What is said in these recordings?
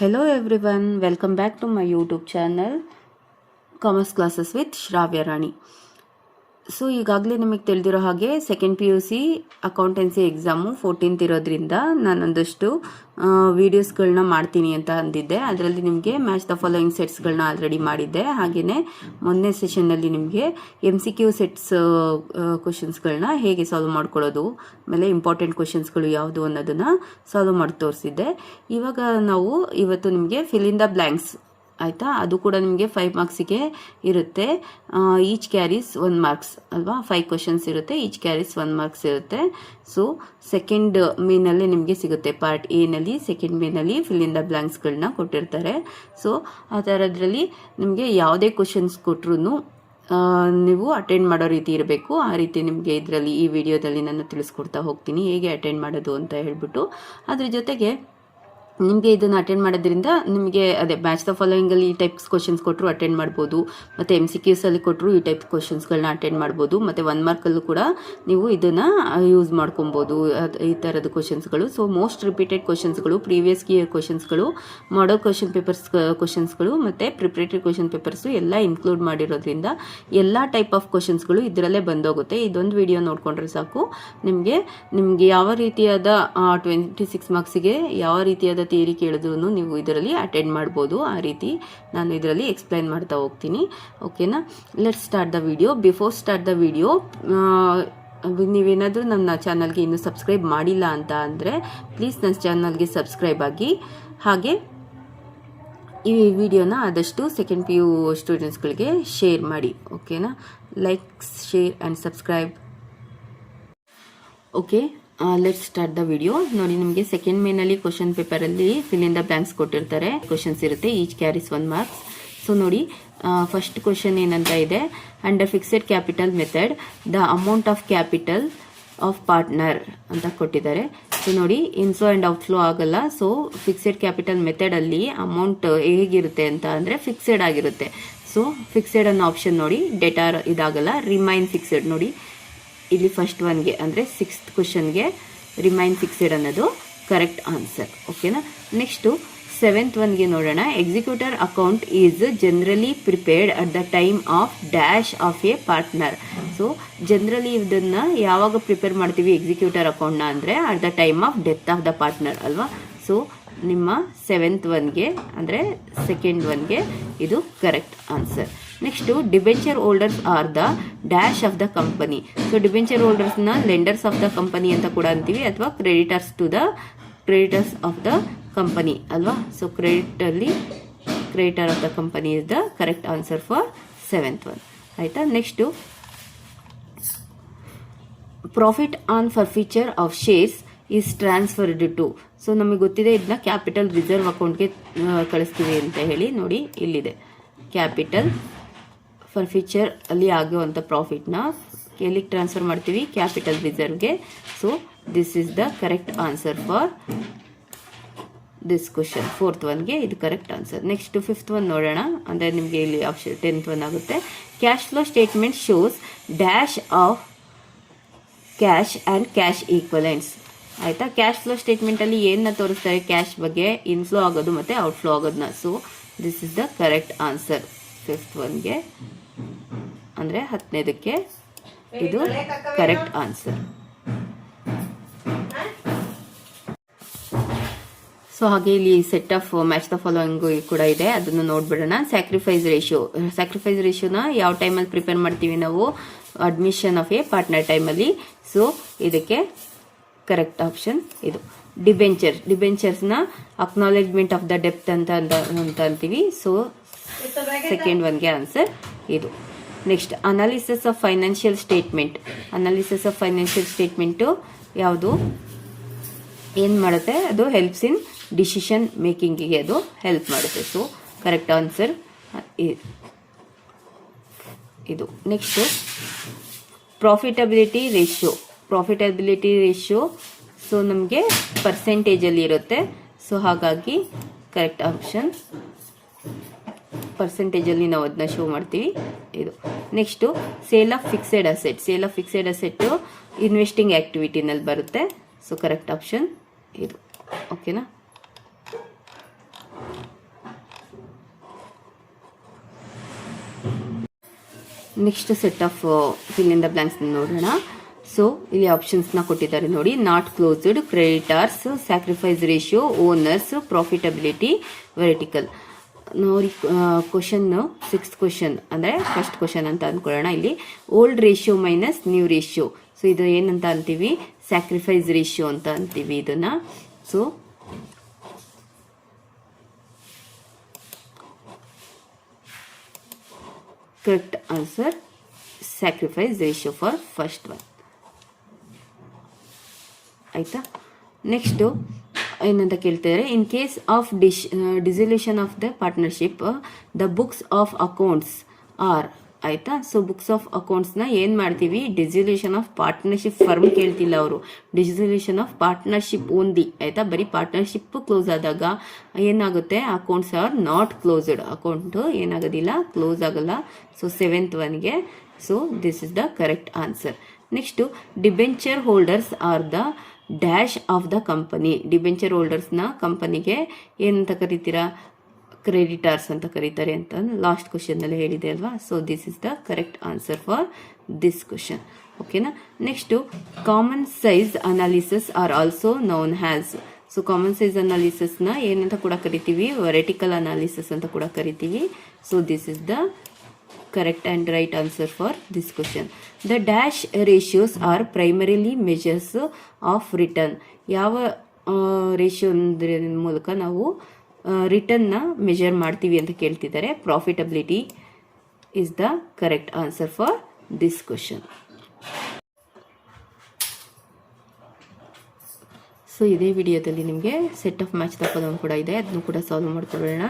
Hello everyone, welcome back to my YouTube channel Commerce Classes with Shravya Rani. So ಈಗಾಗಲೇ ನಿಮಗೆ ತಿಳಿದಿರೋ ಹಾಗೆ second PUC accountancy exam 14th ಇರೋದ್ರಿಂದ ನಾನೊಂದಷ್ಟು ವೀಡಿಯೋಸ್ಗಳನ್ನ ಮಾಡ್ತೀನಿ ಅಂತ ಅಂದಿದ್ದೆ. ಅದರಲ್ಲಿ ನಿಮಗೆ ಮ್ಯಾಚ್ ದ ಫಾಲೋಯಿಂಗ್ ಸೆಟ್ಸ್ಗಳನ್ನ ಆಲ್ರೆಡಿ ಮಾಡಿದ್ದೆ. ಹಾಗೆಯೇ ಮೊನ್ನೆ ಸೆಷನ್ನಲ್ಲಿ ನಿಮಗೆ MCQ ಸೆಟ್ಸ್ ಕ್ವಶನ್ಸ್ಗಳನ್ನ ಹೇಗೆ ಸಾಲ್ವ್ ಮಾಡ್ಕೊಳ್ಳೋದು, ಆಮೇಲೆ ಇಂಪಾರ್ಟೆಂಟ್ ಕ್ವಶನ್ಸ್ಗಳು ಯಾವುದು ಅನ್ನೋದನ್ನು ಸಾಲ್ವ್ ಮಾಡಿ ತೋರಿಸಿದ್ದೆ. ಇವಾಗ ನಾವು ಇವತ್ತು ನಿಮಗೆ ಫಿಲ್ ಇನ್ ದ ಬ್ಲ್ಯಾಂಕ್ಸ್ ಆಯಿತಾ, ಅದು ಕೂಡ ನಿಮಗೆ 5 ಮಾರ್ಕ್ಸಿಗೆ ಇರುತ್ತೆ. ಈಚ್ ಕ್ಯಾರೀಸ್ 1 ಮಾರ್ಕ್ಸ್ ಅಲ್ವಾ, 5 ಕ್ವಶನ್ಸ್ ಇರುತ್ತೆ, ಈಚ್ ಕ್ಯಾರೀಸ್ 1 ಮಾರ್ಕ್ಸ್ ಇರುತ್ತೆ. ಸೊ ಸೆಕೆಂಡ್ ಮೇನಲ್ಲಿ ನಿಮಗೆ ಸಿಗುತ್ತೆ, ಪಾರ್ಟ್ ಎನಲ್ಲಿ ಸೆಕೆಂಡ್ ಮೇನಲ್ಲಿ ಫಿಲ್ ಇನ್ ದ ಬ್ಲ್ಯಾಂಕ್ಸ್ಗಳನ್ನ ಕೊಟ್ಟಿರ್ತಾರೆ. ಸೊ ಆ ಥರದ್ರಲ್ಲಿ ನಿಮಗೆ ಯಾವುದೇ ಕ್ವಶನ್ಸ್ ಕೊಟ್ಟರು ನೀವು ಅಟೆಂಡ್ ಮಾಡೋ ರೀತಿ ಇರಬೇಕು. ಆ ರೀತಿ ನಿಮಗೆ ಇದರಲ್ಲಿ ಈ ವಿಡಿಯೋದಲ್ಲಿ ನಾನು ತಿಳಿಸ್ಕೊಡ್ತಾ ಹೋಗ್ತೀನಿ ಹೇಗೆ ಅಟೆಂಡ್ ಮಾಡೋದು ಅಂತ ಹೇಳ್ಬಿಟ್ಟು. ಅದ್ರ ಜೊತೆಗೆ ನಿಮಗೆ ಇದನ್ನು ಅಟೆಂಡ್ ಮಾಡೋದ್ರಿಂದ ನಿಮಗೆ ಅದೇ ಮ್ಯಾಚ್ ದ ಫಾಲೋಯಿಂಗಲ್ಲಿ ಈ ಟೈಪ್ಸ್ ಕ್ವಶನ್ಸ್ ಕೊಟ್ಟರು ಅಟೆಂಡ್ ಮಾಡ್ಬೋದು, ಮತ್ತು MCQಸಲ್ಲಿ ಕೊಟ್ಟರು ಈ ಟೈಪ್ ಕ್ವಶನ್ಸ್ಗಳನ್ನ ಅಟೆಂಡ್ ಮಾಡ್ಬೋದು, ಮತ್ತು 1 ಮಾರ್ಕಲ್ಲೂ ಕೂಡ ನೀವು ಇದನ್ನು ಯೂಸ್ ಮಾಡ್ಕೊಬೋದು ಈ ಥರದ ಕ್ವಶನ್ಸ್ಗಳು. ಸೊ ಮೋಸ್ಟ್ ರಿಪೀಟೆಡ್ ಕ್ವಶನ್ಸ್ಗಳು, ಪ್ರೀವಿಯಸ್ ಇಯರ್ ಕ್ವಶನ್ಸ್ಗಳು, ಮಾಡಲ್ ಕ್ವಶನ್ ಪೇಪರ್ಸ್ ಕ್ವಶನ್ಸ್ಗಳು ಮತ್ತು ಪ್ರಿಪ್ರೇಟರಿ ಕ್ವಶನ್ ಪೇಪರ್ಸು ಎಲ್ಲ ಇನ್ಕ್ಲೂಡ್ ಮಾಡಿರೋದ್ರಿಂದ ಎಲ್ಲ ಟೈಪ್ ಆಫ್ ಕ್ವಶನ್ಸ್ಗಳು ಇದರಲ್ಲೇ ಬಂದೋಗುತ್ತೆ. ಇದೊಂದು ವಿಡಿಯೋ ನೋಡಿಕೊಂಡ್ರೆ ಸಾಕು, ನಿಮಗೆ ಯಾವ ರೀತಿಯಾದ 26 ಮಾರ್ಕ್ಸಿಗೆ ಯಾವ ರೀತಿಯಾದ ಥಿಯರಿ ಕೇಳಿದ್ರು ನೀವು ಇದರಲ್ಲಿ ಅಟೆಂಡ್ ಮಾಡ್ಬೋದು. ಆ ರೀತಿ ನಾನು ಇದರಲ್ಲಿ ಎಕ್ಸ್ಪ್ಲೈನ್ ಮಾಡ್ತಾ ಹೋಗ್ತೀನಿ. ಓಕೆನಾ, let's start the video. Before start the video, ನೀವೇನಾದರೂ ನನ್ನ ಚಾನಲ್ಗೆ ಇನ್ನೂ ಸಬ್ಸ್ಕ್ರೈಬ್ ಮಾಡಿಲ್ಲ ಅಂತ ಅಂದರೆ ಪ್ಲೀಸ್ ನನ್ನ ಚಾನಲ್ಗೆ ಸಬ್ಸ್ಕ್ರೈಬ್ ಆಗಿ, ಹಾಗೆ ಈ ವಿಡಿಯೋನ ಆದಷ್ಟು ಸೆಕೆಂಡ್ PU ಸ್ಟೂಡೆಂಟ್ಸ್ಗಳಿಗೆ ಶೇರ್ ಮಾಡಿ. ಓಕೆನಾ, like, share and subscribe. Okay, let's start the video. ನೋಡಿ, ನಿಮಗೆ ಸೆಕೆಂಡ್ ಮೇನಲ್ಲಿ ಕ್ವಶನ್ ಪೇಪರಲ್ಲಿ ಫಿಲ್ ಇನ್ ದ ಬ್ಲ್ಯಾಂಕ್ಸ್ ಕೊಟ್ಟಿರ್ತಾರೆ, ಕ್ವಶನ್ಸ್ ಇರುತ್ತೆ, ಈಚ್ ಕ್ಯಾರೀಸ್ 1 ಮಾರ್ಕ್ಸ್. ಸೊ ನೋಡಿ, ಫಸ್ಟ್ ಕ್ವಶನ್ ಏನಂತ ಇದೆ, under fixed capital method the amount of capital of partner ಅಂತ ಕೊಟ್ಟಿದ್ದಾರೆ. ಸೊ ನೋಡಿ, ಇನ್ಫ್ಲೋ ಆ್ಯಂಡ್ ಔಟ್ಫ್ಲೋ ಆಗಲ್ಲ. ಸೊ ಫಿಕ್ಸೆಡ್ ಕ್ಯಾಪಿಟಲ್ ಮೆಥಡಲ್ಲಿ ಅಮೌಂಟ್ ಹೇಗಿರುತ್ತೆ ಅಂತ ಅಂದರೆ ಫಿಕ್ಸೆಡ್ ಆಗಿರುತ್ತೆ. ಸೊ ಫಿಕ್ಸೆಡ್ ಅನ್ನೋ ಆಪ್ಷನ್ ನೋಡಿ, ಡೆಟಾರ್ ಇದಾಗಲ್ಲ, ರಿಮೈನ್ ಫಿಕ್ಸೆಡ್ ನೋಡಿ ಇಲ್ಲಿ ಫಸ್ಟ್ ಒನ್ಗೆ ಅಂದರೆ 6th ಕ್ವಶನ್ಗೆ ರಿಮೈನ್ ಫಿಕ್ಸೆಡ್ ಅನ್ನೋದು ಕರೆಕ್ಟ್ ಆನ್ಸರ್. ಓಕೆನಾ, ನೆಕ್ಸ್ಟು 7th ಒನ್ಗೆ ನೋಡೋಣ. Executor account is generally prepared at the time of dash of A partner. So generally ಇದನ್ನು ಯಾವಾಗ ಪ್ರಿಪೇರ್ ಮಾಡ್ತೀವಿ ಎಕ್ಸಿಕ್ಯೂಟರ್ ಅಕೌಂಟ್ನ ಅಂದರೆ at the time of death of the partner ಅಲ್ವಾ. So ನಿಮ್ಮ 7th ಒನ್ಗೆ ಅಂದರೆ ಸೆಕೆಂಡ್ ಒನ್ಗೆ ಇದು correct answer. Next debenture holders are the dash of the company. So debenture ಹೋಲ್ಡರ್ಸ್ನ ಲೆಂಡರ್ಸ್ ಆಫ್ ದ ಕಂಪನಿ ಅಂತ ಕೂಡ ಅಂತೀವಿ, ಅಥವಾ ಕ್ರೆಡಿಟರ್ಸ್ ಆಫ್ ದ ಕಂಪನಿ ಅಲ್ವಾ. So creditor of the company is the correct answer for 7th one. ಆಯಿತಾ, next profit on forfeiture of shares is transferred to. So ನಮಗೆ ಗೊತ್ತಿದೆ, ಇದನ್ನ ಕ್ಯಾಪಿಟಲ್ ರಿಸರ್ವ್ ಅಕೌಂಟ್ಗೆ ಕಳಿಸ್ತೀವಿ ಅಂತ ಹೇಳಿ. ನೋಡಿ, ಇಲ್ಲಿದೆ ಕ್ಯಾಪಿಟಲ್ ಫರ್ಫೀಚರ್ ಅಲ್ಲಿ ಆಗುವಂಥ ಪ್ರಾಫಿಟ್ನ ಎಲ್ಲಿಗೆ ಟ್ರಾನ್ಸ್ಫರ್ ಮಾಡ್ತೀವಿ, ಕ್ಯಾಪಿಟಲ್ ರಿಸರ್ವ್ಗೆ. So this is the correct answer for this question. 4th ಒನ್ಗೆ ಇದು correct answer. Next 5th one ನೋಡೋಣ, ಅಂದರೆ ನಿಮಗೆ ಇಲ್ಲಿ ಆಪ್ಷನ್ 10th ಒನ್ ಆಗುತ್ತೆ. Cash flow statement shows dash of cash and cash equivalents. ಆಯಿತಾ, ಕ್ಯಾಶ್ ಫ್ಲೋ ಸ್ಟೇಟ್ಮೆಂಟಲ್ಲಿ ಏನನ್ನ ತೋರಿಸ್ತಾರೆ, ಕ್ಯಾಶ್ ಬಗ್ಗೆ ಇನ್ಫ್ಲೋ ಆಗೋದು ಮತ್ತು ಔಟ್ಫ್ಲೋ ಆಗೋದನ್ನ. So this is the correct answer 5th ಒನ್ಗೆ, ಅಂದರೆ 10ನೇದಕ್ಕೆ ಇದು ಕರೆಕ್ಟ್ ಆನ್ಸರ್. ಸೊ ಹಾಗೆ ಇಲ್ಲಿ set of match the following ಕೂಡ ಇದೆ, ಅದನ್ನು ನೋಡ್ಬಿಡೋಣ. ಸ್ಯಾಕ್ರಿಫೈಸ್ ರೇಷಿಯೋನ ಯಾವ ಟೈಮಲ್ಲಿ ಪ್ರಿಪೇರ್ ಮಾಡ್ತೀವಿ ನಾವು, ಅಡ್ಮಿಷನ್ ಆಫ್ ಎ ಪಾರ್ಟ್ನರ್ ಟೈಮಲ್ಲಿ. ಸೊ ಇದಕ್ಕೆ ಕರೆಕ್ಟ್ ಆಪ್ಷನ್ ಇದು. ಡಿಬೆಂಚರ್ಸ್ನ ಅಕ್ನಾಲೆಜ್ಮೆಂಟ್ ಆಫ್ ದ ಡೆಪ್ತ್ ಅಂತ ಅಂತೀವಿ. ಸೊ ಸೆಕೆಂಡ್ ಒನ್ಗೆ ಆನ್ಸರ್ ಇದು. Next analysis of financial statement ಯಾವುದು, ಏನು ಮಾಡುತ್ತೆ, ಅದು ಹೆಲ್ಪ್ಸ್ ಇನ್ ಡಿಸಿಷನ್ ಮೇಕಿಂಗಿಗೆ ಅದು ಹೆಲ್ಪ್ ಮಾಡುತ್ತೆ. ಸೊ ಕರೆಕ್ಟ್ ಆನ್ಸರ್ ಇದು. Next profitability ratio. ಸೊ ನಮಗೆ ಪರ್ಸೆಂಟೇಜಲ್ಲಿ ಇರುತ್ತೆ. ಸೊ ಹಾಗಾಗಿ ಕರೆಕ್ಟ್ ಆಪ್ಷನ್ ಪರ್ಸೆಂಟೇಜಲ್ಲಿ ನಾವು ಅದನ್ನ ಶೋ ಮಾಡ್ತೀವಿ ಇದು. Next sale of fixed asset investing ಆ್ಯಕ್ಟಿವಿಟಿನಲ್ಲಿ ಬರುತ್ತೆ. ಸೊ ಕರೆಕ್ಟ್ ಆಪ್ಷನ್ ಇದು. ಓಕೆನಾ, next set of fill in the blanks ನೋಡೋಣ. ಸೊ ಇಲ್ಲಿ ಆಪ್ಷನ್ಸ್ನ ಕೊಟ್ಟಿದ್ದಾರೆ ನೋಡಿ. Not closed, creditors, sacrifice ratio, owners, profitability, vertical. ನೋಡಿ ಕ್ವಶನ್ 6th ಕ್ವಶನ್ ಅಂದರೆ ಫಸ್ಟ್ ಕ್ವಶನ್ ಅಂತ ಅಂದ್ಕೊಳ್ಳೋಣ. ಇಲ್ಲಿ old ratio minus new ratio. So ಇದು ಏನಂತ ಅಂತೀವಿ? ಸ್ಯಾಕ್ರಿಫೈಸ್ ರೇಷಿಯೋ ಅಂತ ಅಂತೀವಿ ಇದನ್ನ. So correct answer sacrifice ratio for first one. ಆಯ್ತಾ? ನೆಕ್ಸ್ಟು ಏನಂತ ಕೇಳ್ತಿದ್ದಾರೆ, in case of dissolution of the partnership the books of accounts are. ಆಯ್ತಾ? ಸೊ ಬುಕ್ಸ್ ಆಫ್ ಅಕೌಂಟ್ಸ್ನ ಏನು ಮಾಡ್ತೀವಿ? ಡಿಸಲ್ಯೂಷನ್ ಆಫ್ ಪಾರ್ಟ್ನರ್ಶಿಪ್ ಫರ್ಮ್ ಕೇಳ್ತಿಲ್ಲ ಅವರು, ಡಿಸಲ್ಯೂಷನ್ ಆಫ್ ಪಾರ್ಟ್ನರ್ಶಿಪ್ ಓನ್ಲಿ. ಆಯ್ತಾ? ಬರೀ ಪಾರ್ಟ್ನರ್ಶಿಪ್ ಕ್ಲೋಸ್ ಆದಾಗ ಏನಾಗುತ್ತೆ? Accounts are not closed. Account ಏನಾಗೋದಿಲ್ಲ, ಕ್ಲೋಸ್ ಆಗಲ್ಲ. ಸೊ 7th ಒನ್ಗೆ. So this is the correct answer. Next debenture holders are the dash of the company. Debenture ಹೋಲ್ಡರ್ಸ್ನ ಕಂಪನಿಗೆ ಏನಂತ ಕರಿತೀರಾ? ಕ್ರೆಡಿಟಾರ್ಸ್ ಅಂತ ಕರೀತಾರೆ ಅಂತ ಲಾಸ್ಟ್ ಕ್ವಶನ್ನಲ್ಲಿ ಹೇಳಿದೆ ಅಲ್ವಾ. So this is the correct answer for this question. ಓಕೆನಾ? Next common size analysis are also known as. So common size ಅನಾಲಿಸಿಸ್ನ ಏನಂತ ಕೂಡ ಕರಿತೀವಿ? ವರ್ಟಿಕಲ್ ಅನಾಲಿಸಿಸ್ ಅಂತ ಕೂಡ ಕರಿತೀವಿ. So this is the correct and right answer for this question. The dash ratios are primarily measures of return. ಯಾವ ratio ಮೂಲಕ ನಾವು ರಿಟರ್ನ್ನ ಮೆಜರ್ ಮಾಡ್ತೀವಿ ಅಂತ ಕೇಳ್ತಿದ್ದಾರೆ. Profitability is the correct answer for this question. So ಇದೇ ವಿಡಿಯೋದಲ್ಲಿ ನಿಮಗೆ ಸೆಟ್ ಆಫ್ ಮ್ಯಾಚ್ ತಪ್ಪೋದನ್ನು ಕೂಡ ಇದೆ, ಅದನ್ನು ಕೂಡ ಸಾಲ್ವ್ ಮಾಡ್ಕೊಳ್ಳೋಣ.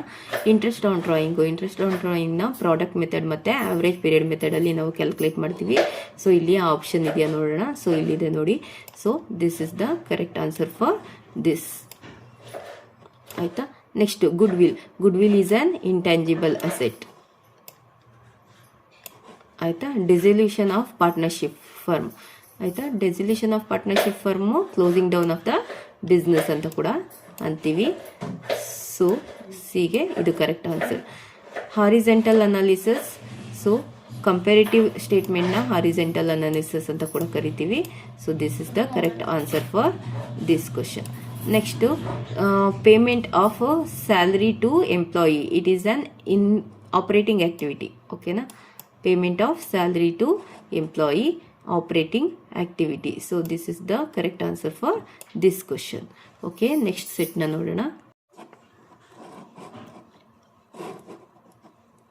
ಇಂಟ್ರೆಸ್ಟ್ ಆನ್ ಡ್ರಾಯಿಂಗ್ನ ಪ್ರಾಡಕ್ಟ್ ಮೆಥಡ್ ಮತ್ತು ಆವ್ರೇಜ್ ಪೀರಿಯಡ್ ಮೆಥಡಲ್ಲಿ ನಾವು ಕ್ಯಾಲ್ಕುಲೇಟ್ ಮಾಡ್ತೀವಿ. ಸೊ ಇಲ್ಲಿ ಆ ಆಪ್ಷನ್ ಇದೆಯಾ ನೋಡೋಣ. ಸೊ ಇಲ್ಲಿದೆ ನೋಡಿ. So this is the correct answer for this. ಆಯಿತಾ? Next goodwill is an intangible asset. ಆಯಿತಾ? Dissolution of partnership firm. ಆಯಿತಾ? Dissolution of partnership firm closing down of the business ಅಂತ ಕೂಡ ಅಂತೀವಿ. ಸೊ ಸಿಗೆ ಇದು correct answer. Horizontal analysis. So comparative ಸ್ಟೇಟ್ಮೆಂಟ್ನ horizontal analysis ಅಂತ ಕೂಡ ಕರಿತೀವಿ. So this is the correct answer for this question. Next payment of salary to employee. It is on in operating activity. ಓಕೆನಾ? Payment of salary to employee operating activity. So this is the correct answer for this question. Okay, next set na nodona.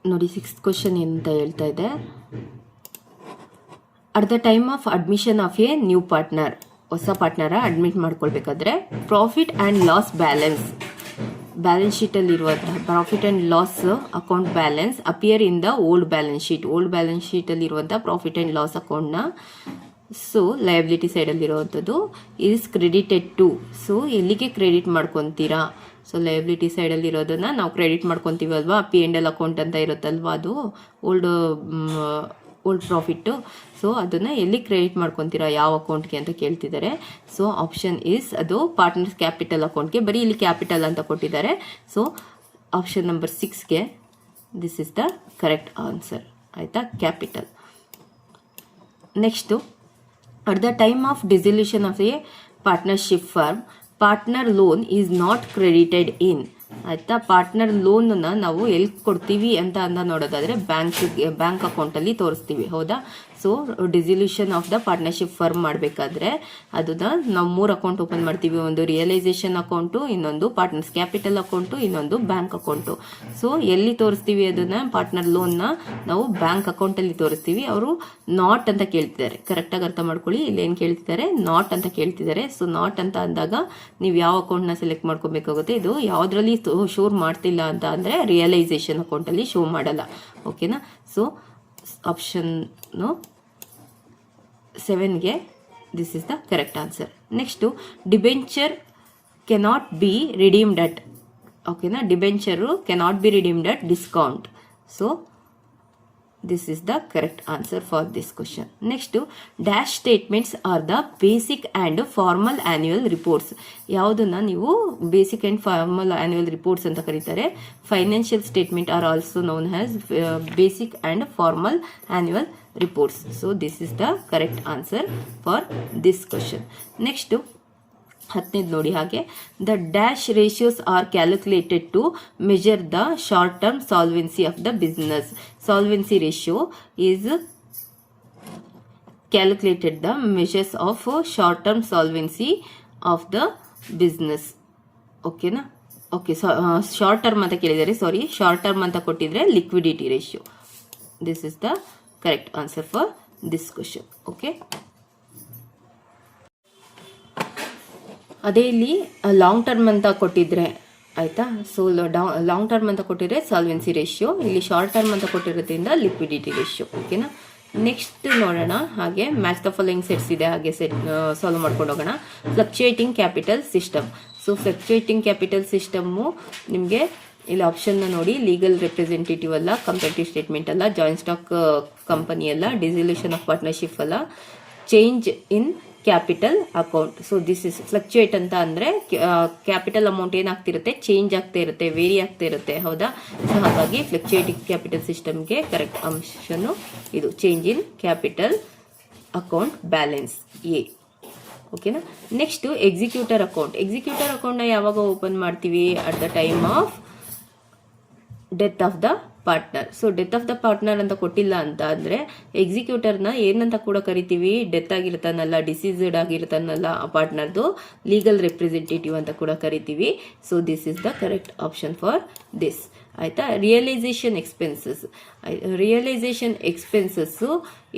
ನೋಡಿ 6th question ಏನಂತ ಹೇಳ್ತಾ ಇದೆ. At the time of admission of a new partner, ಹೊಸ ಪಾರ್ಟ್ನರ admit ಮಾಡ್ಕೊಳ್ಬೇಕಾದ್ರೆ profit and loss balance ಶೀಟಲ್ಲಿರುವಂತಹ profit and loss account balance appear in the old balance ಶೀಟಲ್ಲಿರುವಂಥ profit and loss ಅಕೌಂಟ್ನ ಸೊ ಲಯಬಿಲಿಟಿ ಸೈಡಲ್ಲಿರುವಂಥದ್ದು ಈಸ್ ಕ್ರೆಡಿಟೆಡ್ ಟು. ಸೊ ಎಲ್ಲಿಗೆ credit ಮಾಡ್ಕೊತೀರಾ? So liability ಸೈಡಲ್ಲಿರೋದನ್ನು ನಾವು ಕ್ರೆಡಿಟ್ ಮಾಡ್ಕೊತೀವಲ್ವಾ, P&L ಅಕೌಂಟ್ ಅಂತ ಇರುತ್ತಲ್ವ, ಅದು ಓಲ್ಡ್ ಪ್ರಾಫಿಟ್ಟು. ಸೊ ಅದನ್ನು ಎಲ್ಲಿ ಕ್ರೆಡಿಟ್ ಮಾಡ್ಕೊತೀರಾ, ಯಾವ ಅಕೌಂಟ್ಗೆ ಅಂತ ಕೇಳ್ತಿದ್ದಾರೆ. ಸೊ ಆಪ್ಷನ್ ಈಸ್ ಅದು ಪಾರ್ಟ್ನರ್ಸ್ ಕ್ಯಾಪಿಟಲ್ ಅಕೌಂಟ್ಗೆ, ಬರೀ ಇಲ್ಲಿ ಕ್ಯಾಪಿಟಲ್ ಅಂತ ಕೊಟ್ಟಿದ್ದಾರೆ. ಸೊ ಆಪ್ಷನ್ ನಂಬರ್ 6ಗೆ this is the correct answer. ಆಯಿತಾ? Capital. Next at the time of dissolution of a partnership firm partner loan is not credited in. ಆಯಿತಾ? Partner ಲೋನನ್ನು ನಾವು ಎಲ್ಲಿ ಕೊಡ್ತೀವಿ ಅಂತ ನೋಡೋದಾದರೆ ಬ್ಯಾಂಕ್ ಅಕೌಂಟಲ್ಲಿ ತೋರಿಸ್ತೀವಿ. ಹೌದಾ? So dissolution of the partnership firm ಮಾಡಬೇಕಾದ್ರೆ ಅದನ್ನ ನಾವು 3 ಅಕೌಂಟ್ ಓಪನ್ ಮಾಡ್ತೀವಿ. ಒಂದು ರಿಯಲೈಸೇಷನ್ ಅಕೌಂಟು, ಇನ್ನೊಂದು ಪಾರ್ಟ್ನರ್ಸ್ ಕ್ಯಾಪಿಟಲ್ ಅಕೌಂಟು, ಇನ್ನೊಂದು ಬ್ಯಾಂಕ್ ಅಕೌಂಟು. ಸೊ ಎಲ್ಲಿ ತೋರಿಸ್ತೀವಿ ಅದನ್ನು? ಪಾರ್ಟ್ನರ್ ಲೋನ್ನ ನಾವು ಬ್ಯಾಂಕ್ ಅಕೌಂಟಲ್ಲಿ ತೋರಿಸ್ತೀವಿ. ಅವರು ನಾಟ್ ಅಂತ ಕೇಳ್ತಿದ್ದಾರೆ. ಕರೆಕ್ಟಾಗಿ ಅರ್ಥ ಮಾಡ್ಕೊಳ್ಳಿ. ಇಲ್ಲಿ ಏನು ಕೇಳ್ತಿದ್ದಾರೆ? ನಾಟ್ ಅಂತ ಕೇಳ್ತಿದ್ದಾರೆ. ಸೊ ನಾಟ್ ಅಂತ ಅಂದಾಗ ನೀವು ಯಾವ ಅಕೌಂಟ್ನ ಸೆಲೆಕ್ಟ್ ಮಾಡ್ಕೋಬೇಕಾಗುತ್ತೆ. ಇದು ಯಾವುದರಲ್ಲಿ ಶೋ ಮಾಡ್ತಿಲ್ಲ ಅಂತ ಅಂದರೆ ರಿಯಲೈಸೇಷನ್ ಅಕೌಂಟಲ್ಲಿ ಶೋ ಮಾಡಲ್ಲ. ಓಕೆನಾ? ಸೊ ಆಪ್ಷನ್ 7ಗೆ this is the correct answer. Next debenture cannot be redeemed at. ಓಕೆನಾ? Debenture cannot be redeemed at discount. So This is the correct answer for this question. Next, dash statements are the basic and formal annual reports. ಯಾವುದನ್ನ ನೀವು basic and formal annual reports ಅಂತ ಕರೀತಾರೆ. Financial statement are also known as basic and formal annual reports. So this is the correct answer for this question. Next, 10th ನೋಡಿ ಹಾಗೆ, the dash ratios are calculated to measure the short term solvency of the business. Solvency ratio is calculated the measures of short term solvency of the business. ಓಕೆನಾ? Okay, short term ಅಂತ ಕೇಳಿದರೆ, ಸಾರಿ, short term ಅಂತ ಕೊಟ್ಟಿದ್ರೆ liquidity ratio. This is the correct answer for this question. Okay, ಅದೇ ಇಲ್ಲಿ long term ಅಂತ ಕೊಟ್ಟಿದ್ರೆ ಆಯ್ತಾ. ಸೊ ಲಾಂಗ್ ಟರ್ಮ್ ಅಂತ ಕೊಟ್ಟಿದ್ರೆ ಸಾಲ್ವೆನ್ಸಿ ರೇಷಿಯೋ, ಇಲ್ಲಿ ಶಾರ್ಟ್ ಟರ್ಮ್ ಅಂತ ಕೊಟ್ಟಿರೋದ್ರಿಂದ ಲಿಕ್ವಿಡಿಟಿ ರೇಷಿಯೋ. ಓಕೆನಾ? ನೆಕ್ಸ್ಟ್ ನೋಡೋಣ ಹಾಗೆ, ಮ್ಯಾಚ್ ದ ಫಾಲೋಯಿಂಗ್ ಸೆಟ್ಸ್ ಇದೆ, ಹಾಗೆ ಸೆಟ್ ಸಾಲ್ವ್ ಮಾಡ್ಕೊಂಡು ಹೋಗೋಣ. Fluctuating capital system. So fluctuating capital system ನಿಮಗೆ ಇಲ್ಲಿ ಆಪ್ಷನ್ನ ನೋಡಿ, ಲೀಗಲ್ ರೆಪ್ರೆಸೆಂಟೇಟಿವ್ ಅಲ್ಲ, ಕಂಪೇರಿಟಿವ್ ಸ್ಟೇಟ್ಮೆಂಟ್ ಅಲ್ಲ, ಜಾಯಿಂಟ್ ಸ್ಟಾಕ್ ಕಂಪನಿ ಅಲ್ಲ, ಡಿಸಲ್ಯೂಷನ್ ಆಫ್ ಪಾರ್ಟ್ನರ್ಶಿಪ್ ಅಲ್ಲ, change in capital account. So this is fluctuate ಅಂತ ಅಂದರೆ ಕ್ಯಾಪಿಟಲ್ ಅಮೌಂಟ್ ಏನಾಗ್ತಿರುತ್ತೆ, ಚೇಂಜ್ ಆಗ್ತಾ ಇರುತ್ತೆ, ವೇರಿ ಆಗ್ತಾ ಇರುತ್ತೆ, ಹೌದಾ. ಸೊ ಹಾಗಾಗಿ ಫ್ಲಕ್ಚುಯೇಟಿಂಗ್ ಕ್ಯಾಪಿಟಲ್ ಸಿಸ್ಟಮ್ಗೆ ಕರೆಕ್ಟ್ ಆಪ್ಷನ್ನು ಇದು, change in capital account balance A. ಓಕೆನಾ? Next executor account. ಎಕ್ಸಿಕ್ಯೂಟರ್ ಅಕೌಂಟ್ನ ಯಾವಾಗ ಓಪನ್ ಮಾಡ್ತೀವಿ? At the time of death of the partner. So death of the partner ಅಂತ ಕೊಟ್ಟಿಲ್ಲ ಅಂತ ಅಂದರೆ ಎಕ್ಸಿಕ್ಯೂಟರ್ನ ಏನಂತ ಕೂಡ ಕರಿತೀವಿ? ಡೆತ್ ಆಗಿರ್ತಾನಲ್ಲ, ಡಿಸೀಸ್ಡ್ ಆಗಿರ್ತಾನಲ್ಲ ಆ ಪಾರ್ಟ್ನರ್ದು ಲೀಗಲ್ ರೆಪ್ರೆಸೆಂಟೇಟಿವ್ ಅಂತ ಕೂಡ ಕರಿತೀವಿ. So this is the correct option for this. ಆಯಿತಾ? Realisation expenses. ರಿಯಲೈಸೇಷನ್ ಎಕ್ಸ್ಪೆನ್ಸಸ್ಸು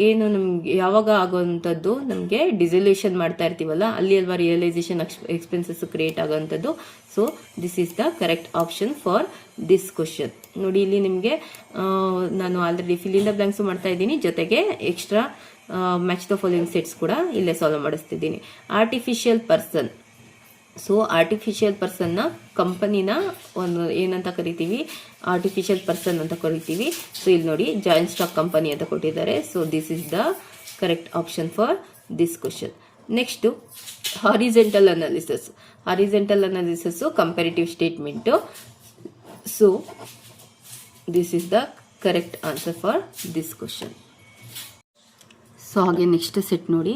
ಏನು ನಮಗೆ ಯಾವಾಗ ಆಗೋವಂಥದ್ದು? ನಮಗೆ ಡಿಸಲ್ಯೂಷನ್ ಮಾಡ್ತಾ ಇರ್ತೀವಲ್ಲ, ಅಲ್ಲಿ ಅಲ್ವಾ ರಿಯಲೈಸೇಷನ್ ಎಕ್ಸ್ಪೆನ್ಸಸ್ ಕ್ರಿಯೇಟ್ ಆಗೋವಂಥದ್ದು. So this is the correct option for this question. ನೋಡಿ, ಇಲ್ಲಿ ನಿಮಗೆ ನಾನು already fill in the blanks ಮಾಡ್ತಾ ಇದ್ದೀನಿ, ಜೊತೆಗೆ extra match the following sets ಕೂಡ ಇಲ್ಲೇ ಸಾಲ್ವ್ ಮಾಡಿಸ್ತಿದ್ದೀನಿ. Artificial person. ಸೊ ಆರ್ಟಿಫಿಷಿಯಲ್ ಪರ್ಸನ್ನ ಕಂಪನಿನ ಒಂದು ಏನಂತ ಕರಿತೀವಿ? ಆರ್ಟಿಫಿಷಿಯಲ್ ಪರ್ಸನ್ ಅಂತ ಕರಿತೀವಿ. ಸೊ ಇಲ್ಲಿ ನೋಡಿ, ಜಾಯಿಂಟ್ ಸ್ಟಾಕ್ ಕಂಪನಿ ಅಂತ ಕೊಟ್ಟಿದ್ದಾರೆ. So this is the correct option for this question. Next horizontal analysis. Horizontal analysis comparative statement. So this is the correct answer for this question. So ಹಾಗೆ next set ನೋಡಿ,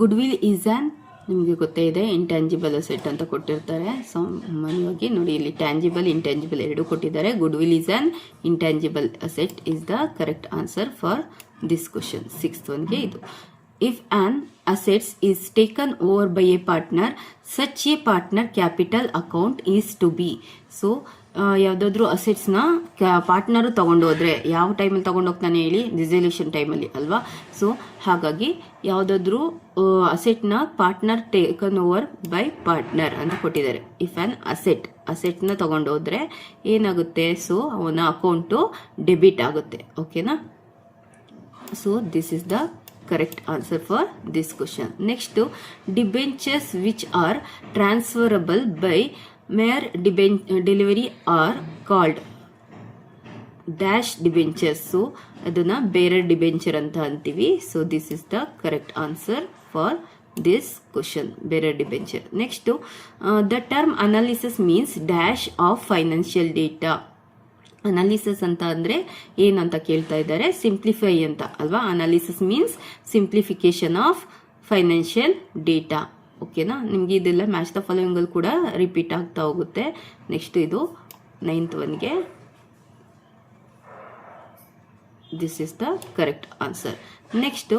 good will is an, ನಿಮಗೆ ಗೊತ್ತೇ ಇದೆ, intangible asset ಅಂತ ಕೊಟ್ಟಿರ್ತಾರೆ. So ಮನೆಯಾಗಿ ನೋಡಿ, ಇಲ್ಲಿ tangible intangible ಎರಡೂ ಕೊಟ್ಟಿದ್ದಾರೆ. Good will is an intangible asset is the correct answer for this question. 6th ಒನ್ಗೆ ಇದು. If on assets is taken over by a partner, such a partner capital account is to be. So ಯಾವುದಾದ್ರೂ ಅಸೆಟ್ಸ್ನ partner ತೊಗೊಂಡೋದ್ರೆ ಯಾವ ಟೈಮಲ್ಲಿ ತೊಗೊಂಡೋಗ್ತಾನೆ ಹೇಳಿ? Resolution ಟೈಮಲ್ಲಿ ಅಲ್ವಾ. So ಹಾಗಾಗಿ ಯಾವುದಾದ್ರೂ ಅಸೆಟ್ನ partner taken over by partner ಅಂತ ಕೊಟ್ಟಿದ್ದಾರೆ. ಇಫ್ ಆನ್ ಅಸೆಟ್ನ ತೊಗೊಂಡೋದ್ರೆ ಏನಾಗುತ್ತೆ? ಸೊ ಅವನ ಅಕೌಂಟು ಡೆಬಿಟ್ ಆಗುತ್ತೆ. ಓಕೆನಾ? So this is the correct answer for this question. Next, debentures which are transferable by mere delivery are called dash debentures. So aduna bearer debenture anta antivi. So this is the correct answer for this question, bearer debenture. Next, the term analysis means dash of financial data. Analysis ಅಂತ ಅಂದರೆ ಏನಂತ ಕೇಳ್ತಾ ಇದ್ದಾರೆ? Simplify ಅಂತ ಅಲ್ವಾ. Analysis means simplification of financial data. ಓಕೆನಾ? ನಿಮಗೆ ಇದೆಲ್ಲ ಮ್ಯಾಚ್ ದ ಫಾಲೋಯಿಂಗಲ್ಲಿ ಕೂಡ ರಿಪೀಟ್ ಆಗ್ತಾ ಹೋಗುತ್ತೆ. ನೆಕ್ಸ್ಟ್ ಇದು 9th ಒನ್ಗೆ this is the correct answer. Next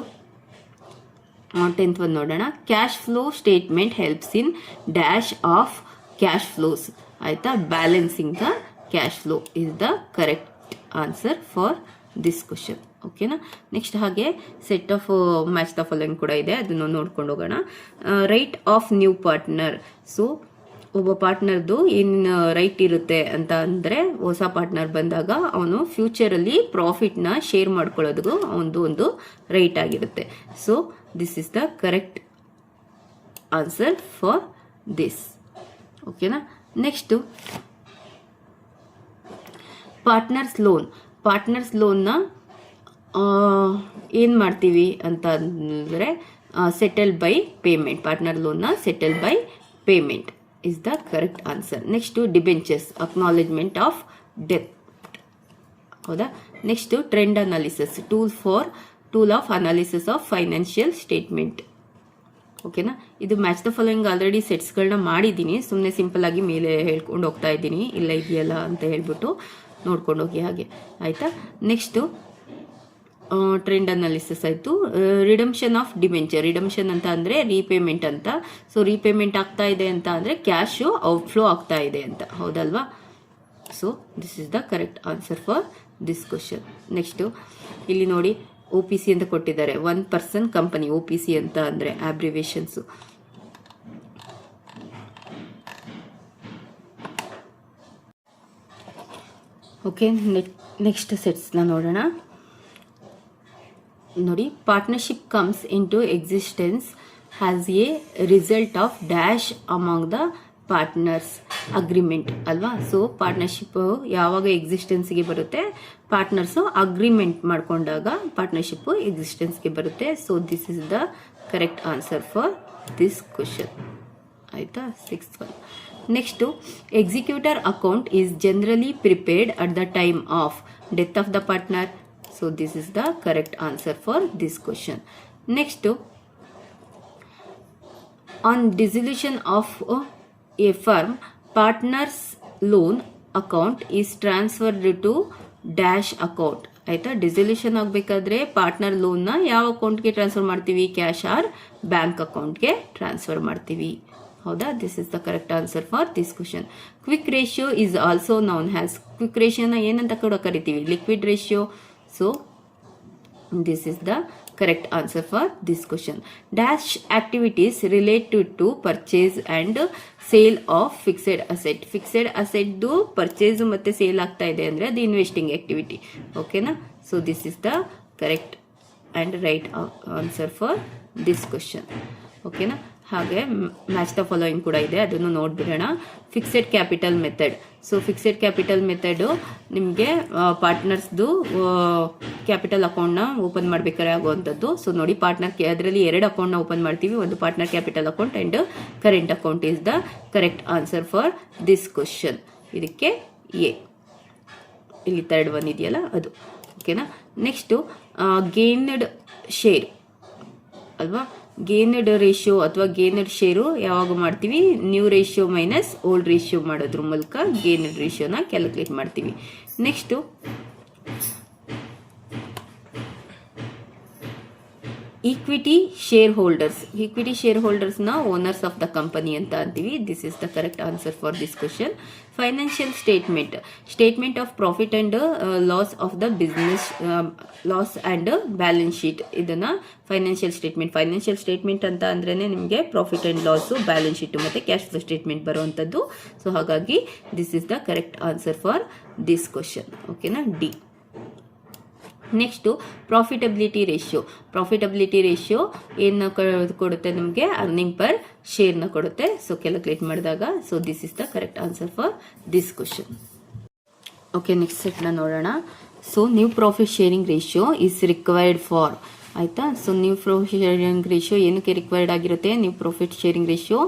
10th one ನೋಡೋಣ. Cash flow statement helps in dash of cash flows. ಆಯಿತಾ? Balancing the cash flow is the correct answer for this question. ಓಕೆನಾ? Next ಹಾಗೆ set of match the following ಕೂಡ ಇದೆ, ಅದನ್ನು ನೋಡ್ಕೊಂಡು ಹೋಗೋಣ. Right of new partner. So ಒಬ್ಬ ಪಾರ್ಟ್ನರ್ದು ಏನು ರೈಟ್ ಇರುತ್ತೆ ಅಂತ ಅಂದರೆ, ಹೊಸ ಪಾರ್ಟ್ನರ್ ಬಂದಾಗ ಅವನು ಫ್ಯೂಚರಲ್ಲಿ ಪ್ರಾಫಿಟ್ನ ಶೇರ್ ಮಾಡ್ಕೊಳ್ಳೋದು ಅವನದು ಒಂದು ರೈಟ್ ಆಗಿರುತ್ತೆ. So this is the correct answer for this. ಓಕೆನಾ? Next partners loan. ಪಾರ್ಟ್ನರ್ಸ್ ಲೋನ್ನ ಏನು ಮಾಡ್ತೀವಿ ಅಂತ ಅಂದರೆ ಸೆಟಲ್ ಬೈ ಪೇಮೆಂಟ್, ಪಾರ್ಟ್ನರ್ ಲೋನ್ನ settle by payment is the correct answer. Next debentures, acknowledgement of death. ಹೌದಾ? Next trend analysis, tool of analysis of financial statement. ಓಕೆನಾ? ಇದು ಮ್ಯಾಚ್ ದ ಫಾಲೋಯಿಂಗ್ ಆಲ್ರೆಡಿ ಸೆಟ್ಸ್ಗಳನ್ನ ಮಾಡಿದ್ದೀನಿ, ಸುಮ್ಮನೆ ಸಿಂಪಲ್ ಆಗಿ ಮೇಲೆ ಹೇಳ್ಕೊಂಡು ಹೋಗ್ತಾ ಇದ್ದೀನಿ, ಇಲ್ಲ ಇದೆಯಲ್ಲ ಅಂತ ಹೇಳ್ಬಿಟ್ಟು ನೋಡ್ಕೊಂಡು ಹೋಗಿ ಹಾಗೆ. ಆಯಿತಾ? ನೆಕ್ಸ್ಟು ಟ್ರೆಂಡ್ ಅನಾಲಿಸಿಸ್ ಆಯಿತು. ರಿಡಮ್ಷನ್ ಆಫ್ ಡಿಬೆಂಚರ್, ರಿಡಮ್ಷನ್ ಅಂತ ಅಂದರೆ ರೀಪೇಮೆಂಟ್ ಅಂತ. ಸೊ ರೀಪೇಮೆಂಟ್ ಆಗ್ತಾ ಇದೆ ಅಂತ ಅಂದರೆ ಕ್ಯಾಶು ಔಟ್ಫ್ಲೋ ಆಗ್ತಾ ಇದೆ ಅಂತ, ಹೌದಲ್ವಾ? So this is the correct answer for this question. Next ಇಲ್ಲಿ ನೋಡಿ OPC ಅಂತ ಕೊಟ್ಟಿದ್ದಾರೆ, 1 person ಕಂಪನಿ. OPC ಅಂತ ಅಂದರೆ ಆಬ್ರಿವೇಷನ್ಸು. ಓಕೆ, ನೆಕ್ಸ್ಟ್ ಸೆಟ್ಸ್ನ ನೋಡೋಣ. ನೋಡಿ, partnership comes into existence has a result of dash among the partners agreement ಅಲ್ವಾ? ಸೊ ಪಾರ್ಟ್ನರ್ಶಿಪ್ ಯಾವಾಗ ಎಕ್ಸಿಸ್ಟೆನ್ಸ್ಗೆ ಬರುತ್ತೆ? ಪಾರ್ಟ್ನರ್ಸು ಅಗ್ರಿಮೆಂಟ್ ಮಾಡ್ಕೊಂಡಾಗ ಪಾರ್ಟ್ನರ್ಶಿಪ್ ಎಕ್ಸಿಸ್ಟೆನ್ಸ್ಗೆ ಬರುತ್ತೆ. So this is the correct answer for this question. ಆಯಿತಾ? 6th one. Next executor account is generally prepared at the time of death of the partner. So this is the correct answer for this question. Next, on dissolution of a firm, partner's loan account is transferred to dash account. ಆಯಿತಾ? Dissolution ಆಗಬೇಕಾದ್ರೆ partner ಲೋನ್ನ ಯಾವ ಅಕೌಂಟ್ಗೆ transfer ಮಾಡ್ತೀವಿ? Cash or bank ಅಕೌಂಟ್ಗೆ transfer ಮಾಡ್ತೀವಿ. ಹೌದಾ? This is the correct answer for this question. Quick ratio is also known as, quick ರೇಷಿಯೋನ ಏನಂತ ಕೂಡ ಕರಿತೀವಿ? Liquid ratio. So this is the correct answer for this question. Dash activities related to purchase and sale of fixed asset. Fixed asset ದು purchase ಮತ್ತೆ sale ಆಗ್ತಾ ಇದೆ ಅಂದರೆ ಅದು ಇನ್ವೆಸ್ಟಿಂಗ್ ಆಕ್ಟಿವಿಟಿ. ಓಕೆನಾ? So this is the correct and right answer for this question. ಓಕೆನಾ? ಹಾಗೆ match the following ಕೂಡ ಇದೆ, ಅದನ್ನು ನೋಡ್ಬಿಡೋಣ. Fixed capital method. So fixed capital method ನಿಮಗೆ ಪಾರ್ಟ್ನರ್ಸ್ದು ಕ್ಯಾಪಿಟಲ್ ಅಕೌಂಟ್ನ ಓಪನ್ ಮಾಡಬೇಕಾದ್ರೆ ಆಗುವಂಥದ್ದು. ಸೊ ನೋಡಿ, ಅದರಲ್ಲಿ 2 ಅಕೌಂಟ್ನ ಓಪನ್ ಮಾಡ್ತೀವಿ. ಒಂದು partner capital account and current account is the correct answer for this question. ಇದಕ್ಕೆ ಎ, ಇಲ್ಲಿ 3rd one ಇದೆಯಲ್ಲ ಅದು. ಓಕೆನಾ? ನೆಕ್ಸ್ಟು ಗೇನ್ಡ್ ಶೇರ್ ಅಲ್ವಾ? ಗೇನ್ಡ್ ರೇಷಿಯೋ ಅಥವಾ ಗೇನ್ಡ್ ಶೇರು ಯಾವಾಗ ಮಾಡ್ತೀವಿ? New ratio minus old ratio ಮಾಡೋದ್ರ ಮೂಲಕ ಗೇನ್ಡ್ ರೇಷಿಯೋನ ಕ್ಯಾಲ್ಕುಲೇಟ್ ಮಾಡ್ತೀವಿ. Next equity shareholders. Equity share ಹೋಲ್ಡರ್ಸ್ನ ಓನರ್ಸ್ ಆಫ್ ದ ಕಂಪನಿ ಅಂತ ಅಂತೀವಿ. This is the correct answer for this question. Financial statement, statement of profit and loss of the business, loss and balance sheet. ಇದನ್ನು financial statement. Financial statement ಅಂತ ಅಂದ್ರೇ ನಿಮಗೆ profit and loss, balance sheet ಮತ್ತು cash flow statement ಬರುವಂಥದ್ದು. So ಹಾಗಾಗಿ this is the correct answer for this question. ಓಕೆನಾ? D. Next profitability ratio. Profitability ratio ಏನು ಕೊಡುತ್ತೆ? ನಮಗೆ ಅರ್ನಿಂಗ್ ಪರ್ ಶೇರ್ನ ಕೊಡುತ್ತೆ. ಸೊ ಕ್ಯಾಲ್ಕುಲೇಟ್ ಮಾಡಿದಾಗ, so this is the correct answer for this question. Okay, next ಸೆಟ್ನ ನೋಡೋಣ. So new profit sharing ratio is required for. ಆಯಿತಾ? So new profit sharing ratio ಏನಕ್ಕೆ ರಿಕ್ವೈರ್ಡ್ ಆಗಿರುತ್ತೆ? New profit sharing ratio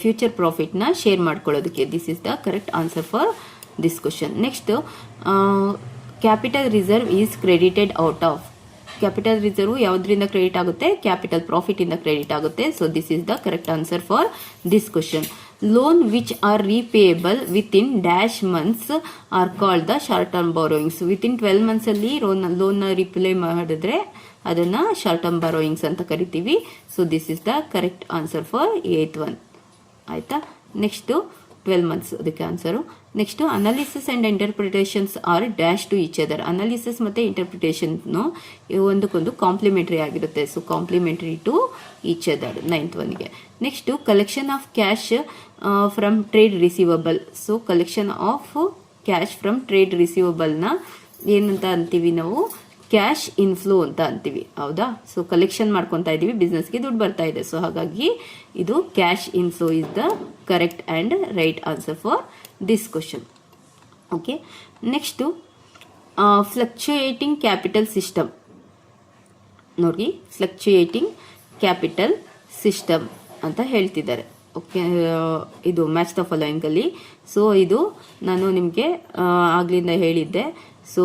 future ಪ್ರಾಫಿಟ್ನ share ಮಾಡ್ಕೊಳ್ಳೋದಕ್ಕೆ. This is the correct answer for this question. Next capital reserve is credited out of. Capital reserve ಯಾವುದರಿಂದ credit ಆಗುತ್ತೆ? Capital ಪ್ರಾಫಿಟಿಂದ credit ಆಗುತ್ತೆ. So this is the correct answer for this question. Loan which are repayable within dash months are called the short term borrowings. Within 12 monthsಲ್ಲಿ ಲೋನ್ನ repay ಮಾಡಿದ್ರೆ ಅದನ್ನು short term borrowings ಅಂತ ಕರಿತೀವಿ. So this is the correct answer for 8th one. ಆಯಿತಾ? Next 12 months ಅದಕ್ಕೆ answer. Next analysis and interpretations are dash to each other. Analysis ಮತ್ತು interpretation ಒಂದಕ್ಕೊಂದು ಕಾಂಪ್ಲಿಮೆಂಟ್ರಿ ಆಗಿರುತ್ತೆ. So complementary to each other 9th one. Next collection of cash from trade receivable. So collection of cash from trade ರಿಸೀವಬಲ್ನ ಏನಂತ ಅಂತೀವಿ ನಾವು? Cash inflow ಅಂತ ಅಂತೀವಿ. ಹೌದಾ? ಸೊ ಕಲೆಕ್ಷನ್ ಮಾಡ್ಕೊತಾ ಇದ್ದೀವಿ, ಬಿಸ್ನೆಸ್ಗೆ ದುಡ್ಡು ಬರ್ತಾ ಇದೆ. ಸೊ ಹಾಗಾಗಿ ಇದು cash inflow is the correct and right answer for this question. Okay, next fluctuating capital system. ನೋಡಿ ಫ್ಲಕ್ಚುಯೇಟಿಂಗ್ ಕ್ಯಾಪಿಟಲ್ ಸಿಸ್ಟಮ್ ಅಂತ ಹೇಳ್ತಿದ್ದಾರೆ. ಓಕೆ, ಇದು ಮ್ಯಾಚ್ ದ ಫಾಲೋಯಿಂಗಲ್ಲಿ. ಸೊ ಇದು ನಾನು ನಿಮಗೆ ಆಗ್ಲಿಂದ ಹೇಳಿದ್ದೆ. ಸೊ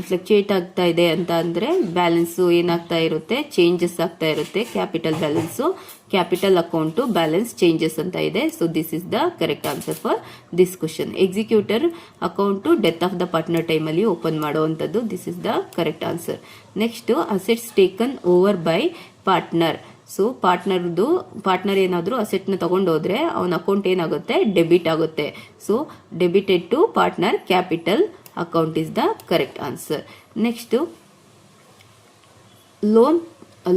ಫ್ಲಕ್ಚುಯೇಟ್ ಆಗ್ತಾ ಇದೆ ಅಂತ ಅಂದರೆ ಬ್ಯಾಲೆನ್ಸು ಏನಾಗ್ತಾ ಇರುತ್ತೆ, ಚೇಂಜಸ್ ಆಗ್ತಾ ಇರುತ್ತೆ. Capital balance, capital account balance changes ಅಂತ ಇದೆ. So this is the correct answer for this question. Executor account death of the partner ಟೈಮಲ್ಲಿ ಓಪನ್ ಮಾಡುವಂಥದ್ದು. This is the correct answer. Next, assets taken over by partner. So partner ಏನಾದರೂ ಅಸೆಟ್ನ ತಗೊಂಡೋದ್ರೆ ಅವನ account ಏನಾಗುತ್ತೆ, debit ಆಗುತ್ತೆ. So debited to partner capital account is the correct answer. Next,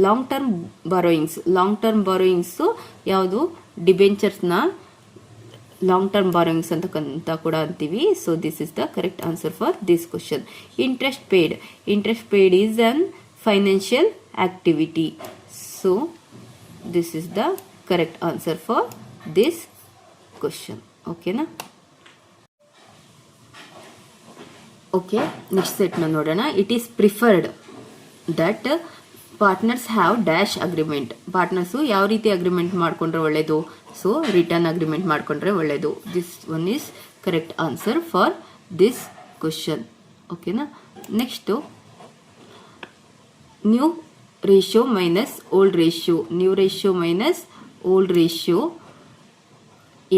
long term borrowings ಯಾವುದು, ಡಿಬೆಂಚರ್ಸ್ನ ಲಾಂಗ್ ಟರ್ಮ್ ಬಾರೋಯಿಂಗ್ಸ್ ಅಂತ ಕೂಡ ಅಂತೀವಿ. So this is the correct answer for this question. Interest paid is an financial activity. So this is the correct answer for this question. Okay na? Okay, next set na nodana. It is preferred that partners have dash agreement. Partners ಯಾವ ರೀತಿ agreement ಮಾಡ್ಕೊಂಡ್ರೆ ಒಳ್ಳೆಯದು, so return agreement ಮಾಡ್ಕೊಂಡ್ರೆ ಒಳ್ಳೆಯದು. This one is correct answer for this question. ಓಕೆನಾ? Next, new ratio minus old ratio. New ratio minus old ratio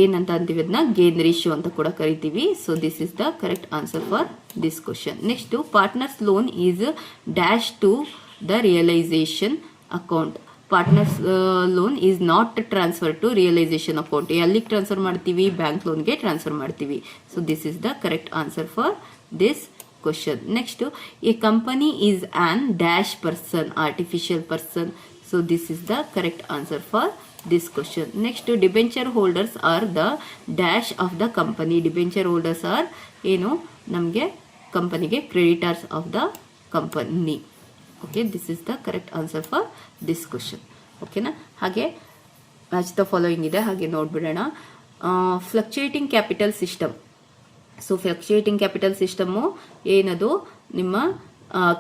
ಏನಂತ ಅಂತೀವಿ, ಅದನ್ನ ಗೇನ್ ರೇಷಿಯೋ ಅಂತ ಕೂಡ ಕರಿತೀವಿ. So this is the correct answer for this question. Next, partners loan is dash to the realisation account. Partners loan is not transfer to realisation account. ಎಲ್ಲಿಗೆ transfer ಮಾಡ್ತೀವಿ, bank ಲೋನ್ಗೆ transfer ಮಾಡ್ತೀವಿ. So this is the correct answer for this question. Next, a company is an dash person, artificial person. So this is the correct answer for this question. Next, debenture holders are the dash of the company. Debenture holders are ಏನು ನಮಗೆ ಕಂಪನಿಗೆ creditors of the company. Okay, this is the correct answer for this question. ಓಕೆನಾ? ಹಾಗೆ match the following ಇದೆ, ಹಾಗೆ ನೋಡ್ಬಿಡೋಣ. Fluctuating capital system. So fluctuating capital system ಏನದು, ನಿಮ್ಮ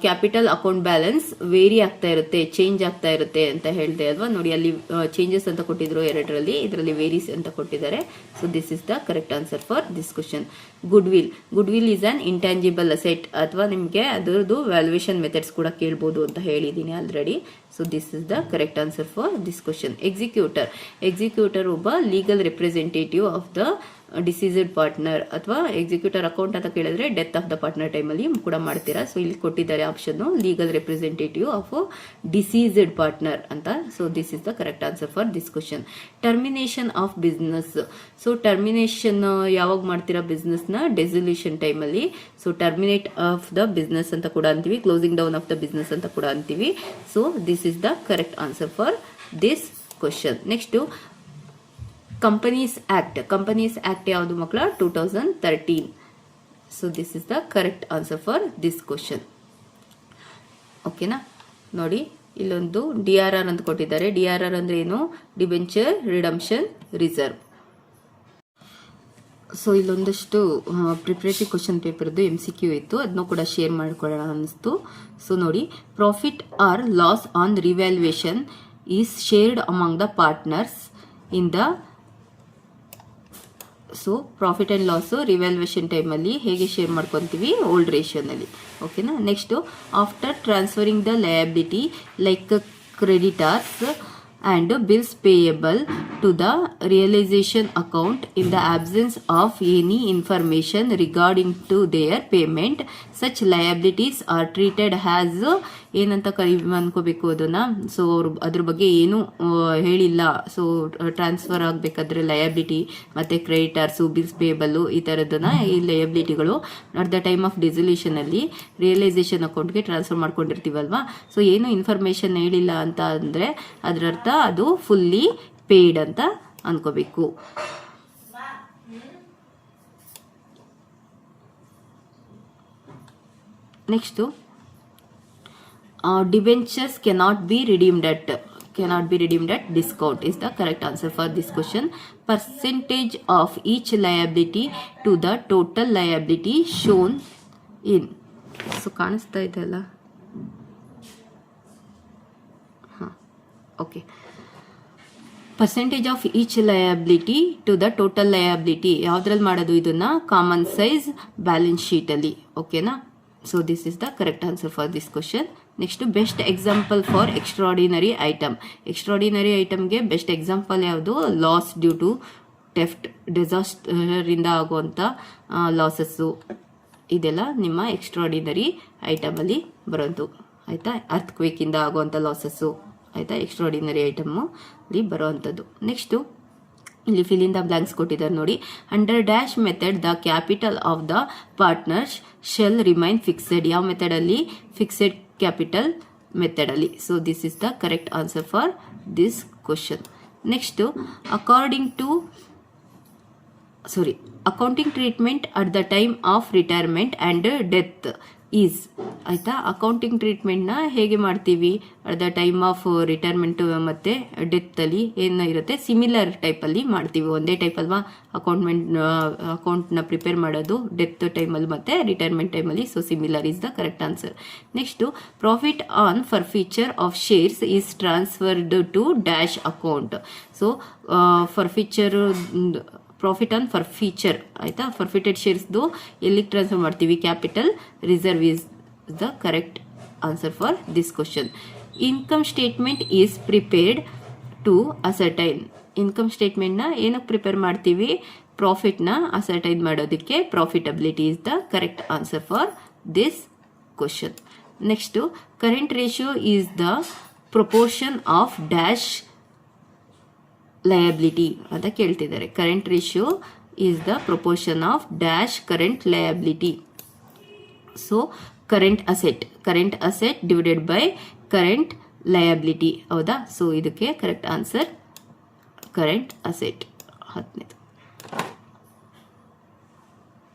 ಕ್ಯಾಪಿಟಲ್ ಅಕೌಂಟ್ ಬ್ಯಾಲೆನ್ಸ್ ವೇರಿ ಆಗ್ತಾ ಇರುತ್ತೆ, ಚೇಂಜ್ ಆಗ್ತಾ ಇರುತ್ತೆ ಅಂತ ಹೇಳಿದೆ ಅಲ್ವಾ. ನೋಡಿ, ಅಲ್ಲಿ ಚೇಂಜಸ್ ಅಂತ ಕೊಟ್ಟಿದ್ರು ಎರಡರಲ್ಲಿ, ಇದರಲ್ಲಿ ವೇರೀಸ್ ಅಂತ ಕೊಟ್ಟಿದ್ದಾರೆ. So this is the correct answer for this question. Goodwill is an intangible asset, ಅಥವಾ ನಿಮಗೆ ಅದರದ್ದು ವ್ಯಾಲ್ಯೂಯೇಷನ್ ಮೆಥಡ್ಸ್ ಕೂಡ ಕೇಳ್ಬೋದು ಅಂತ ಹೇಳಿದ್ದೀನಿ already. So this is the correct answer for this question. Executor ಒಬ್ಬ legal representative of the deceased partner, ಅಥವಾ executor account ಅಂತ ಕೇಳಿದ್ರೆ ಡೆತ್ ಆಫ್ ದ ಪಾರ್ಟ್ನರ್ ಟೈಮಲ್ಲಿ ಕೂಡ ಮಾಡ್ತೀರಾ. ಸೊ ಇಲ್ಲಿ ಕೊಟ್ಟಿದ್ದಾರೆ option legal representative of deceased partner ಅಂತ. So this is the correct answer for this question. Termination of business. So termination ಯಾವಾಗ ಮಾಡ್ತೀರಾ ಬಿಸ್ನೆಸ್ನ, ಡೆಸಲ್ಯೂಷನ್ ಟೈಮಲ್ಲಿ. So terminate of the business ಅಂತ ಕೂಡ ಅಂತೀವಿ, closing down of the business ಅಂತ ಕೂಡ ಅಂತೀವಿ. So this is the correct answer for this question. Next, companies act ಯಾವುದು ಮಕ್ಕಳ, 2013. So this is the correct answer for this question. ಓಕೆನಾ? ನೋಡಿ, ಇಲ್ಲೊಂದು DRR ಅಂತ ಕೊಟ್ಟಿದ್ದಾರೆ. DRR ಅಂದ್ರೆ ಏನು, ಡಿಬೆಂಚರ್ ರಿಡಂಪ್ಷನ್ ರಿಸರ್ವ್. ಸೊ ಇಲ್ಲೊಂದಷ್ಟು ಪ್ರಿಪ್ರೇಟರಿ ಕ್ವಶನ್ ಪೇಪರ್ದು MCQ ಇತ್ತು, ಅದನ್ನು ಕೂಡ ಶೇರ್ ಮಾಡ್ಕೊಳ್ಳೋಣ ಅನ್ನಿಸ್ತು. ಸೊ ನೋಡಿ, profit or loss on revaluation is shared among the partners in the. So profit and loss revaluation ಟೈಮಲ್ಲಿ ಹೇಗೆ ಶೇರ್ ಮಾಡ್ಕೊತೀವಿ, ಓಲ್ಡ್ ರೇಷಿಯೋನಲ್ಲಿ. ಓಕೆನಾ? Next, after transferring the liability like creditors and bills payable to the realization account in the absence of any information regarding to their payment, such liabilities are treated as ಏನಂತ ಅನ್ಕೋಬೇಕು ಅದನ್ನ. So ಅವ್ರು ಅದ್ರ ಬಗ್ಗೆ ಏನು ಹೇಳಿಲ್ಲ. So transfer ಆಗಬೇಕಾದ್ರೆ liability ಮತ್ತು creditors, bills payable, ಈ ಥರದನ್ನ ಈ ಲಯಬಿಲಿಟಿಗಳು ಅಟ್ ದ ಟೈಮ್ ಆಫ್ ಡಿಸಲ್ಯೂಷನಲ್ಲಿ ರಿಯಲೈಸೇಷನ್ ಅಕೌಂಟ್ಗೆ ಟ್ರಾನ್ಸ್ಫರ್ ಮಾಡ್ಕೊಂಡಿರ್ತೀವಲ್ವಾ. ಸೊ ಏನು ಇನ್ಫಾರ್ಮೇಷನ್ ಹೇಳಿಲ್ಲ ಅಂತ ಅಂದರೆ ಅದರರ್ಥ ಅದು ಫುಲ್ಲಿ ಪೇಯ್ಡ್ ಅಂತ ಅನ್ಕೋಬೇಕು. Next, debentures cannot be redeemed at discount is the correct answer for this question. Percentage of each liability to the total liability shown in. So ಕಾಣಿಸ್ತಾ ಇದೆ ಅಲ್ಲ, okay. Percentage of each liability to the total liability ಯಾವುದ್ರಲ್ಲಿ ಮಾಡೋದು ಇದನ್ನ common size balance ಶೀಟಲ್ಲಿ. ಓಕೆನಾ? So this is the correct answer for this question. Next best example for extraordinary item. Extraordinary ಐಟಮ್ಗೆ best example ಯಾವುದು? ಲಾಸ್ ಡ್ಯೂ ಟು ಟೆಫ್ಟ್, ಡಿಸಾಸ್ಟರಿಂದ ಆಗುವಂಥ losses, ಇದೆಲ್ಲ ನಿಮ್ಮ ಎಕ್ಸ್ಟ್ರಾಡಿನರಿ ಐಟಮಲ್ಲಿ ಬರೋದು. ಆಯಿತಾ? ಅರ್ಥಕ್ವೇಕಿಂದ ಆಗುವಂಥ ಲಾಸಸ್ಸು, ಆಯಿತಾ? ಎಕ್ಸ್ಟ್ರಾಡಿನರಿ ಐಟಮು ಅಲ್ಲಿ ಬರೋವಂಥದ್ದು. ನೆಕ್ಸ್ಟು ಇಲ್ಲಿ ಫಿಲ್ ಇನ್ ದ ಬ್ಲಾಂಕ್ಸ್ ಕೊಟ್ಟಿದ್ದಾರೆ ನೋಡಿ. Under dash method the capital of the partners shall remain fixed. ಯಾವ ಮೆಥಡಲ್ಲಿ? ಫಿಕ್ಸೆಡ್ ಕ್ಯಾಪಿಟಲ್ ಮೆಥಡಲ್ಲಿ. So this is the correct answer for this question. Next accounting treatment at the time of retirement and death is. ಆಯಿತಾ? Accounting ಟ್ರೀಟ್ಮೆಂಟ್ನ ಹೇಗೆ ಮಾಡ್ತೀವಿ? At the time of retirement ಮತ್ತು ಡೆತ್ತಲ್ಲಿ ಏನು ಇರುತ್ತೆ? ಸಿಮಿಲರ್ ಟೈಪಲ್ಲಿ ಮಾಡ್ತೀವಿ. ಒಂದೇ ಟೈಪ್ ಅಲ್ವಾ ಅಕೌಂಟ್ನ ಪ್ರಿಪೇರ್ ಮಾಡೋದು ಡೆತ್ ಟೈಮಲ್ಲಿ ಮತ್ತು ರಿಟೈರ್ಮೆಂಟ್ ಟೈಮಲ್ಲಿ. So similar is the correct answer. Next profit on forfeiture of shares is transferred to dash account. So forfeiture profit on forfeiture, ಆಯಿತಾ? ಫರ್ಫಿಟೆಡ್ ಶೇರ್ಸ್ದು ಎಲ್ಲಿಗೆ ಟ್ರಾನ್ಸ್ಫರ್ ಮಾಡ್ತೀವಿ? Capital reserve is the correct answer for this question. Income statement is prepared to ascertain. Income ಸ್ಟೇಟ್ಮೆಂಟ್ನ ಏನಕ್ಕೆ prepare ಮಾಡ್ತೀವಿ? ಪ್ರಾಫಿಟ್ನ ascertain ಮಾಡೋದಕ್ಕೆ. Profitability is the correct answer for this question. Next current ratio is the proportion of dash liability ಅಂತ ಕೇಳ್ತಿದ್ದಾರೆ. Current ratio is the proportion of dash current liability. So current asset divided by current liability. ಹೌದಾ? So ಇದಕ್ಕೆ correct answer current asset. 10ನೇದು.